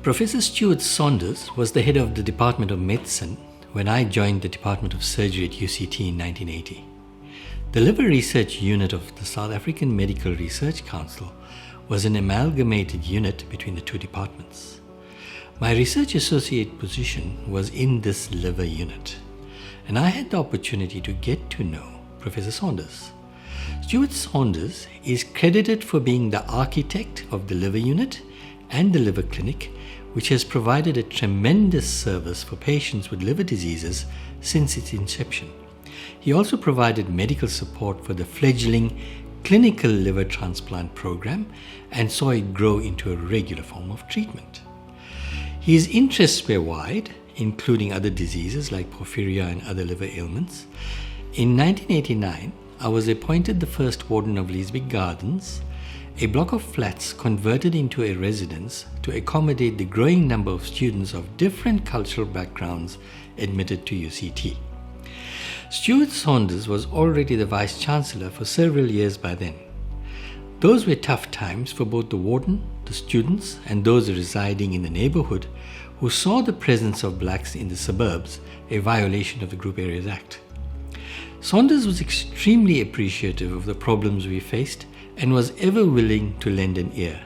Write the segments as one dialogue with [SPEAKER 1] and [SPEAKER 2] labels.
[SPEAKER 1] Professor Stuart Saunders was the head of the Department of Medicine when I joined the Department of Surgery at UCT in 1980. The Liver Research Unit of the South African Medical Research Council was an amalgamated unit between the two departments. My research associate position was in this liver unit, and I had the opportunity to get to know Professor Saunders. Stuart Saunders is credited for being the architect of the liver unit and the liver clinic, which has provided a tremendous service for patients with liver diseases since its inception. He also provided medical support for the fledgling clinical liver transplant program and saw it grow into a regular form of treatment. His interests were wide, including other diseases like porphyria and other liver ailments. In 1989, I was appointed the first warden of Leesbeek Gardens, a block of flats converted into a residence to accommodate the growing number of students of different cultural backgrounds admitted to UCT. Stuart Saunders was already the vice-chancellor for several years by then. Those were tough times for both the warden, the students, and those residing in the neighbourhood who saw the presence of blacks in the suburbs a violation of the Group Areas Act. Saunders was extremely appreciative of the problems we faced and was ever willing to lend an ear.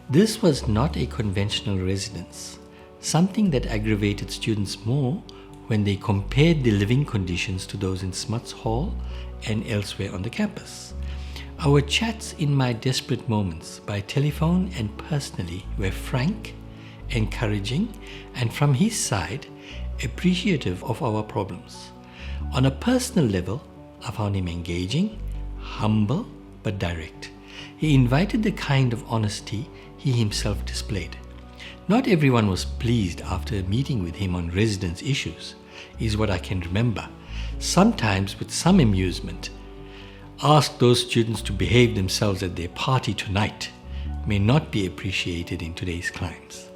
[SPEAKER 1] This was not a conventional residence, something that aggravated students more when they compared the living conditions to those in Smuts Hall and elsewhere on the campus. Our chats in my desperate moments by telephone and personally were frank, encouraging, and from his side, appreciative of our problems. On a personal level, I found him engaging, humble, but direct. He invited the kind of honesty he himself displayed. Not everyone was pleased after meeting with him on residence issues, is what I can remember. Sometimes with some amusement, ask those students to behave themselves at their party tonight may not be appreciated in today's climes.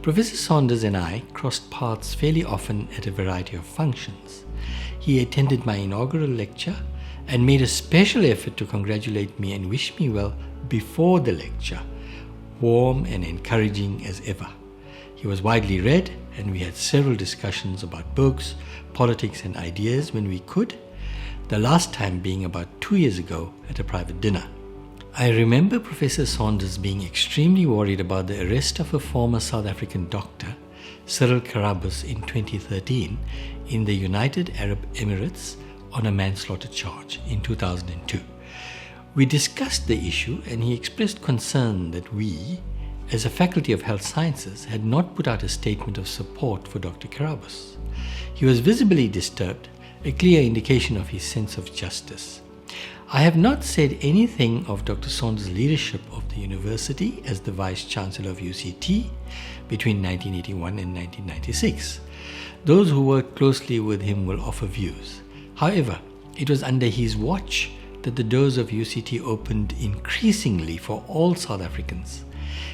[SPEAKER 1] Professor Saunders and I crossed paths fairly often at a variety of functions. He attended my inaugural lecture and made a special effort to congratulate me and wish me well before the lecture, warm and encouraging as ever. He was widely read, and we had several discussions about books, politics and ideas when we could, the last time being about 2 years ago at a private dinner. I remember Professor Saunders being extremely worried about the arrest of a former South African doctor, Cyril Karabus, in 2013 in the United Arab Emirates on a manslaughter charge in 2002. We discussed the issue and he expressed concern that we, as a Faculty of Health Sciences, had not put out a statement of support for Dr. Karabus. He was visibly disturbed, a clear indication of his sense of justice. I have not said anything of Dr. Saunders' leadership of the university as the Vice-Chancellor of UCT between 1981 and 1996. Those who worked closely with him will offer views. However, it was under his watch that the doors of UCT opened increasingly for all South Africans.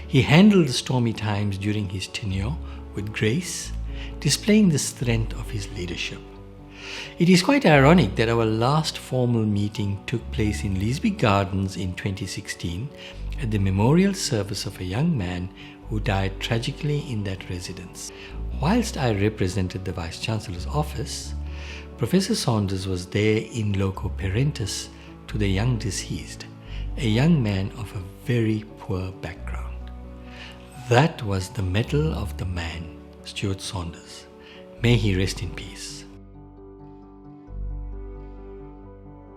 [SPEAKER 1] He handled the stormy times during his tenure with grace, displaying the strength of his leadership. It is quite ironic that our last formal meeting took place in Leesbeek Gardens in 2016 at the memorial service of a young man who died tragically in that residence. Whilst I represented the Vice-Chancellor's office, Professor Saunders was there in loco parentis to the young deceased, a young man of a very poor background. That was the mettle of the man, Stuart Saunders. May he rest in peace.